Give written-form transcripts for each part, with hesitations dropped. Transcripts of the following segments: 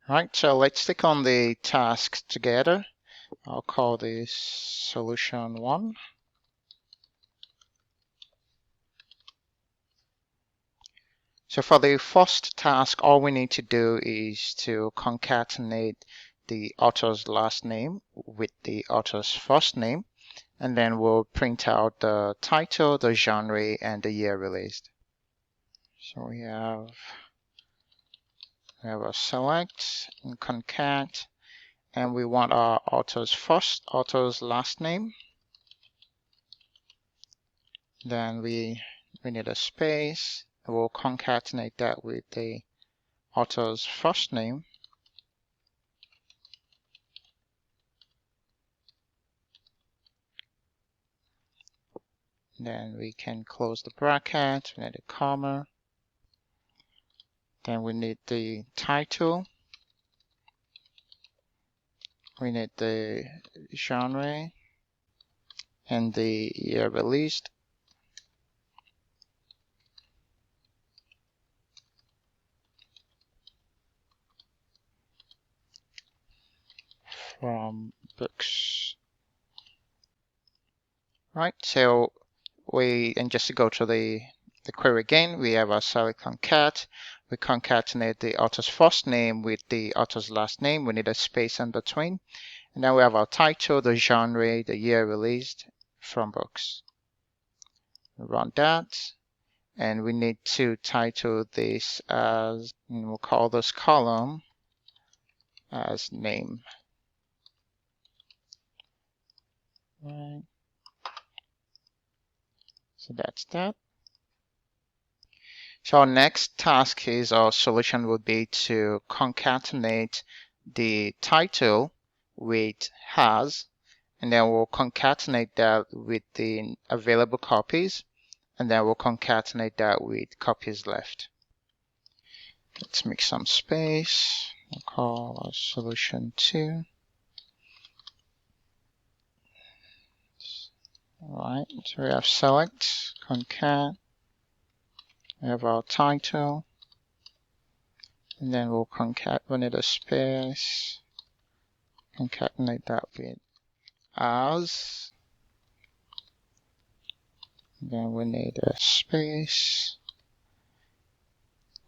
Right, so let's take on the task together. I'll call this solution 1. So for the first task, all we need to do is to concatenate the author's last name with the author's first name, and then we'll print out the title, the genre, and the year released. So we have a select and concat, and we want our author's last name. Then we need a space. We'll concatenate that with the author's first name. Then we can close the bracket. We need a comma. Then we need the title. We need the genre and the year released. From books. Right, so and just to go to the query again, we have our select concat. We concatenate the author's first name with the author's last name. We need a space in between. And then we have our title, the genre, the year released from books. We run that. And we need to title this as, and we'll call this column as name. Right. So that's that. So our next task is, our solution would be to concatenate the title with has, and then we'll concatenate that with the available copies, and then we'll concatenate that with copies left. Let's make some space. We'll call our solution 2. Alright, so we have select, concat, we have our title, and then we'll we need a space, concatenate that with as, then we need a space,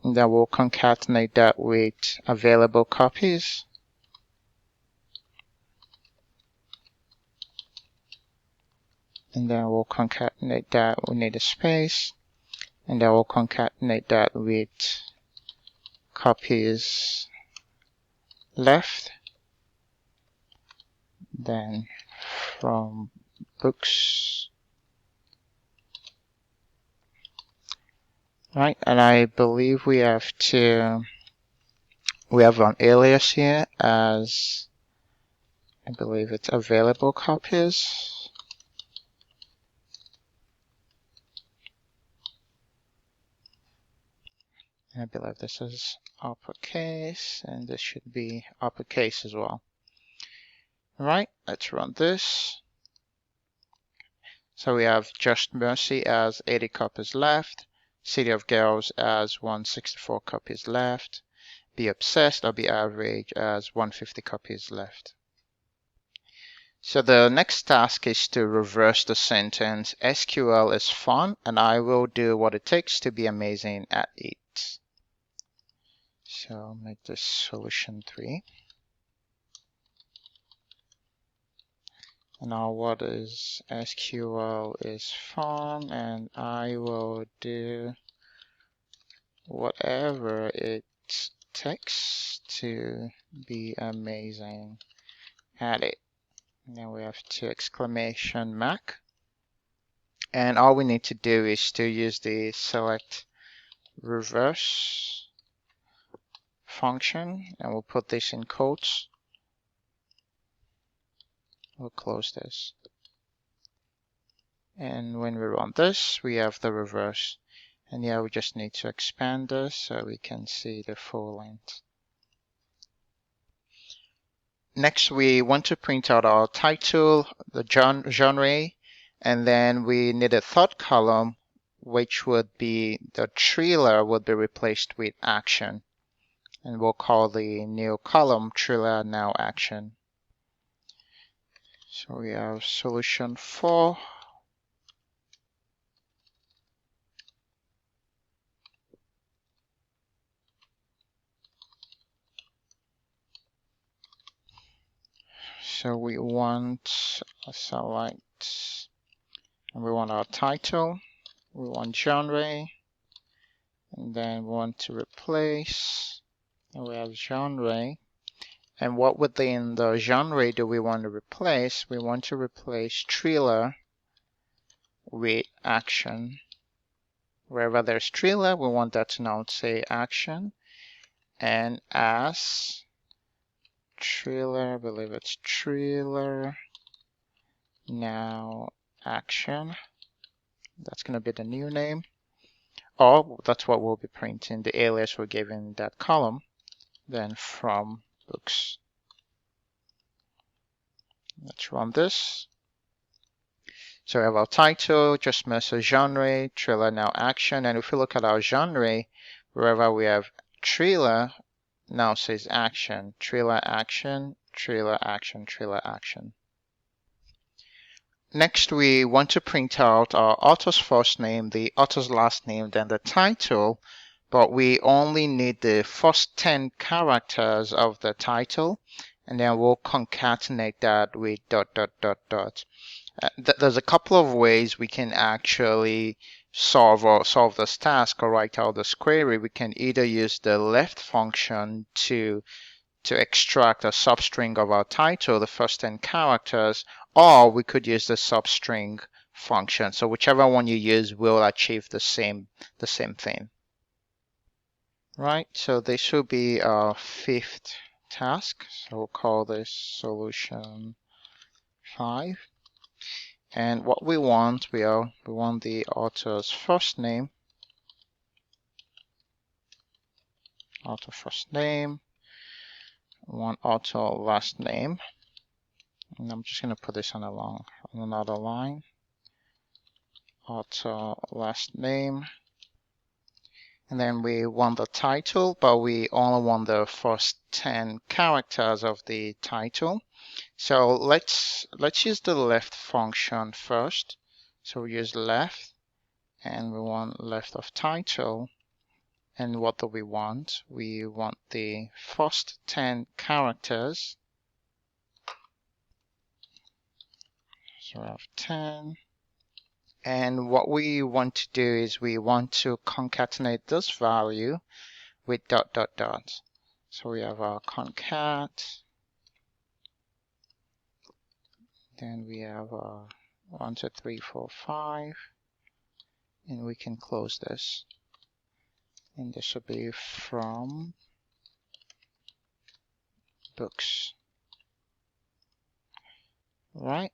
and then we'll concatenate that with available copies. And then we'll concatenate that, we need a space, and then we'll concatenate that with copies left. Then from books. Right, and I believe we have an alias here as, I believe it's available copies. I believe this is uppercase, and this should be uppercase as well. Alright, let's run this. So we have Just Mercy as 80 copies left, City of Girls as 164 copies left, Be Obsessed or Be Average as 150 copies left. So the next task is to reverse the sentence, SQL is fun and I will do what it takes to be amazing at it. So I'll make this solution 3. And now what is SQL is fun and I will do whatever it takes to be amazing at it. And then we have 2 exclamation mark. And all we need to do is to use the select reverse function, and we'll put this in quotes. We'll close this. And when we run this, we have the reverse. And yeah, we just need to expand this so we can see the full length. Next, we want to print out our title, the genre, and then we need a third column, which would be the thriller would be replaced with action. and we'll call the new column Trailer Now Action. So we have solution 4. So we want a select, and we want our title, we want genre, and then we want to replace, and we have genre. And what within the genre do we want to replace? We want to replace trailer with action. Wherever there's trailer, we want that to now say action. And as trailer, I believe it's trailer now action. That's going to be the new name. Or that's what we'll be printing, the alias we're giving that column. Then from books. Let's run this. So we have our title, just message genre, trailer now action. And if we look at our genre, wherever we have trailer, now says action, trailer action, trailer action, trailer action. Next, we want to print out our author's first name, the author's last name, then the title, but we only need the first 10 characters of the title, and then we'll concatenate that with ... There's a couple of ways we can actually solve this task or write out this query. We can either use the left function to extract a substring of our title, the first 10 characters, or we could use the substring function. So whichever one you use will achieve the same thing. Right, so this will be our 5th task. So we'll call this solution 5. And what we want, we want the author's first name, author first name, one author last name, and I'm just going to put this on another line, author last name, and then we want the title, but we only want the first 10 characters of the title. So let's use the left function first. So we use left, and we want left of title. And what do we want? We want the first 10 characters. So we have 10. And what we want to do is we want to concatenate this value with ... So we have our concat. Then we have our 1, 2, 3, 4, 5. And we can close this. And this will be from books. Right?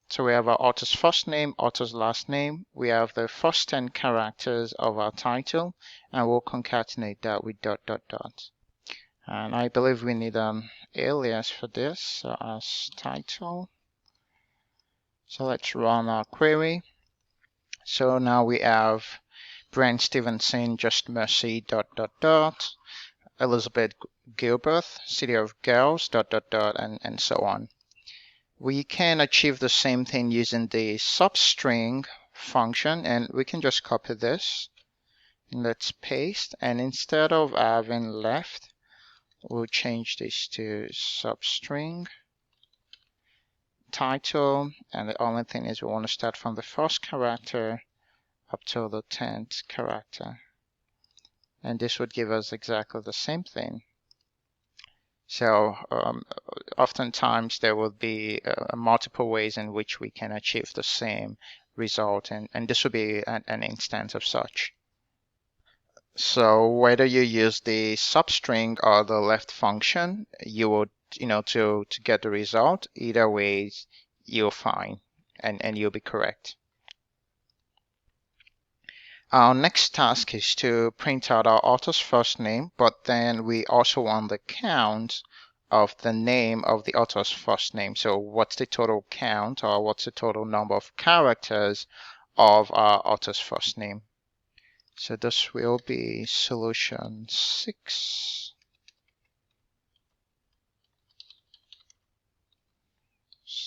So we have our author's first name, author's last name. We have the first 10 characters of our title, and we'll concatenate that with ... And I believe we need an alias for this, so as title. So let's run our query. So now we have Brent Stevenson, Just Mercy, ... Elizabeth Gilbert, City of Girls, ... and so on. We can achieve the same thing using the substring function, and we can just copy this. Let's paste, and instead of having left, we'll change this to substring title, and the only thing is we want to start from the first character up to the 10th character. And this would give us exactly the same thing. So oftentimes there will be multiple ways in which we can achieve the same result, and this will be an instance of such. So whether you use the substring or the left function, you would, to get the result, either way you're fine, and you'll be correct. Our next task is to print out our author's first name, but then we also want the count of the name of the author's first name. So what's the total count, or what's the total number of characters of our author's first name? So this will be solution 6.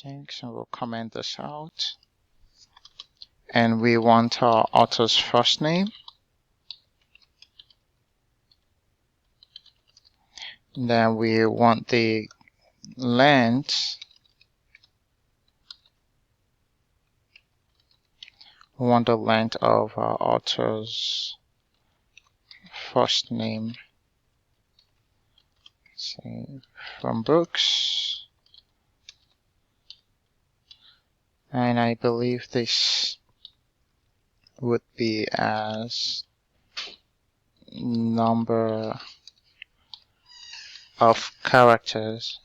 6, and we'll comment this out. And we want our author's first name. Then we want the length. We want the length of our author's first name. Say from books. And I believe this would be as number of characters.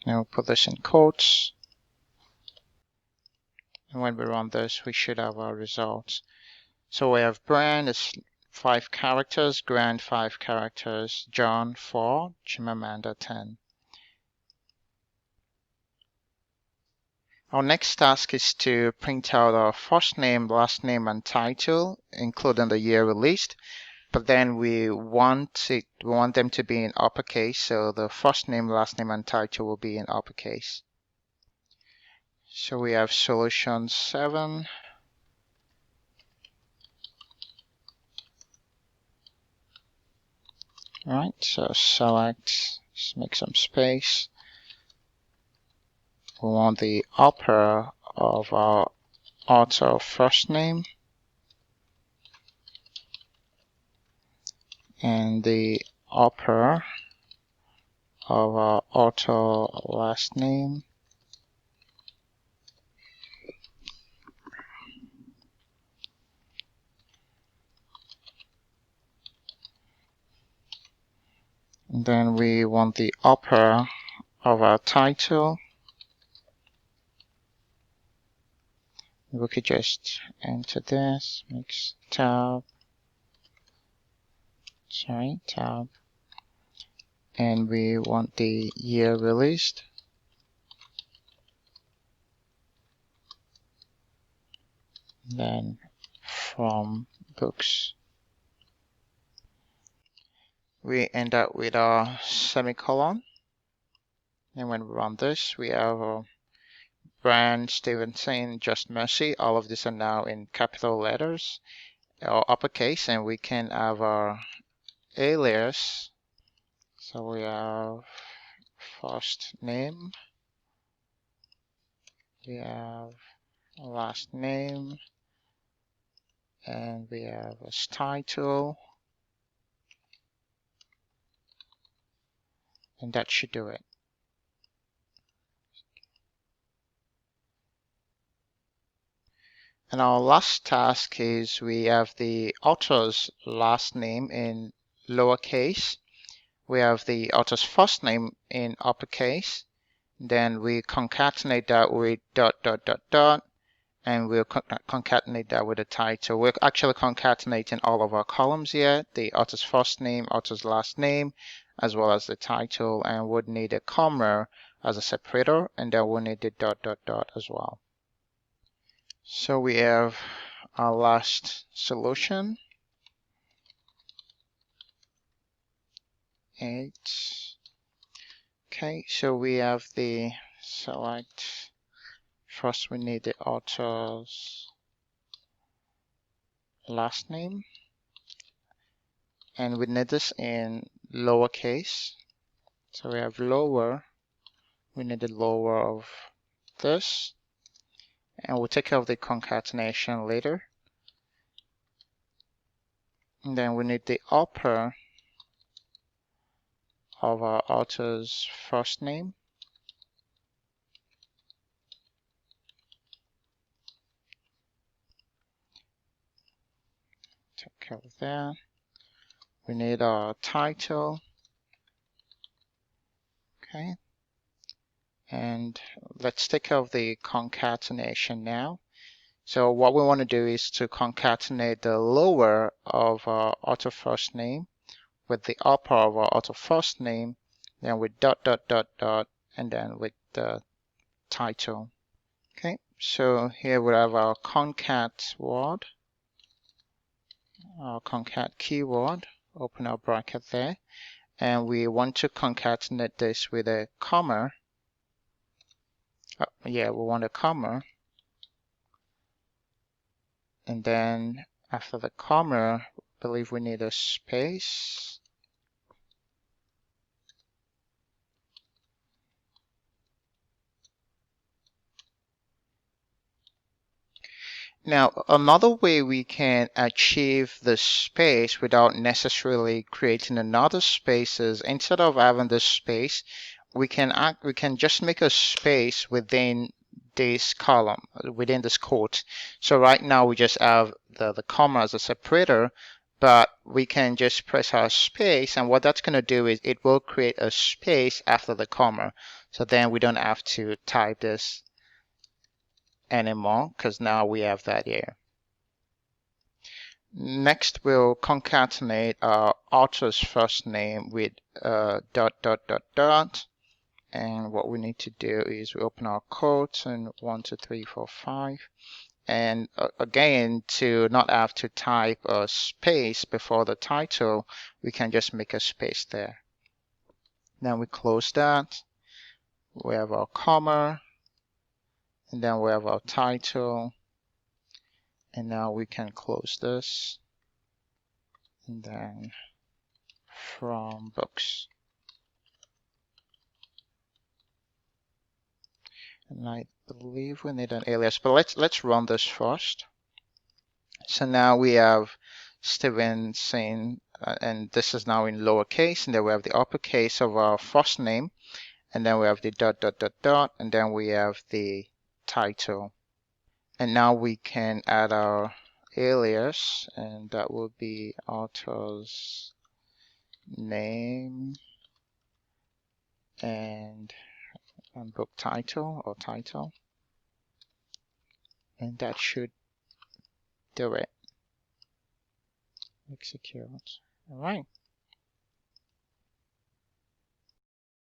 Now we'll put this in quotes. And when we run this, we should have our results. So we have Brian is 5 characters, Grant 5 characters, John 4, Chimamanda 10. Our next task is to print out our first name, last name, and title, including the year released. But then we want them to be in uppercase, so the first name, last name, and title will be in uppercase. So we have solution 7. Alright, so select, just make some space. We want the upper of our author first name and the upper of our author last name. And then we want the upper of our title. We could just enter this, mix tab, and we want the year released. Then from books. We end up with our semicolon. And when we run this, we have Brian Stevenson, Just Mercy. All of these are now in capital letters or uppercase, and we can have our alias. So we have first name, we have last name, and we have a title, and that should do it. And our last task is we have the author's last name in lowercase. We have the author's first name in uppercase. Then we concatenate that with ... and we'll concatenate that with the title. We're actually concatenating all of our columns here, the author's first name, author's last name, as well as the title, and would need a comma as a separator, and then we'll need the ... as well. So we have our last solution. 8. Okay, so we have the select. First we need the author's last name, and we need this in lowercase. So we have lower, we need the lower of this, and we'll take care of the concatenation later. And then we need the upper of our author's first name. Take care of that. We need our title. Okay. And let's take care of the concatenation now. So what we want to do is to concatenate the lower of our author first name with the upper of our author first name, then with ... and then with the title. Okay, so here we have our concat word, our concat keyword. open our bracket there, and we want to concatenate this with a comma. Yeah, we want a comma, and then after the comma, I believe we need a space. Now, another way we can achieve the space without necessarily creating another space is, instead of having this space, we can just make a space within this column, within this quote. So right now we just have the comma as a separator, but we can just press our space, and what that's going to do is it will create a space after the comma. So then we don't have to type this anymore, because now we have that here. Next, we'll concatenate our author's first name with dot dot dot dot. And what we need to do is we open our quotes and 1, 2, 3, 4, 5. And again, to not have to type a space before the title, we can just make a space there. Then we close that. We have our comma, and then we have our title. And now we can close this, and then from books. And I believe we need an alias, but let's run this first. So now we have Stevenson, and this is now in lowercase, and then we have the uppercase of our first name, and then we have the dot dot dot dot, and then we have the title. And now we can add our alias, and that will be author's name and book title or title, and that should do it. Execute. All right.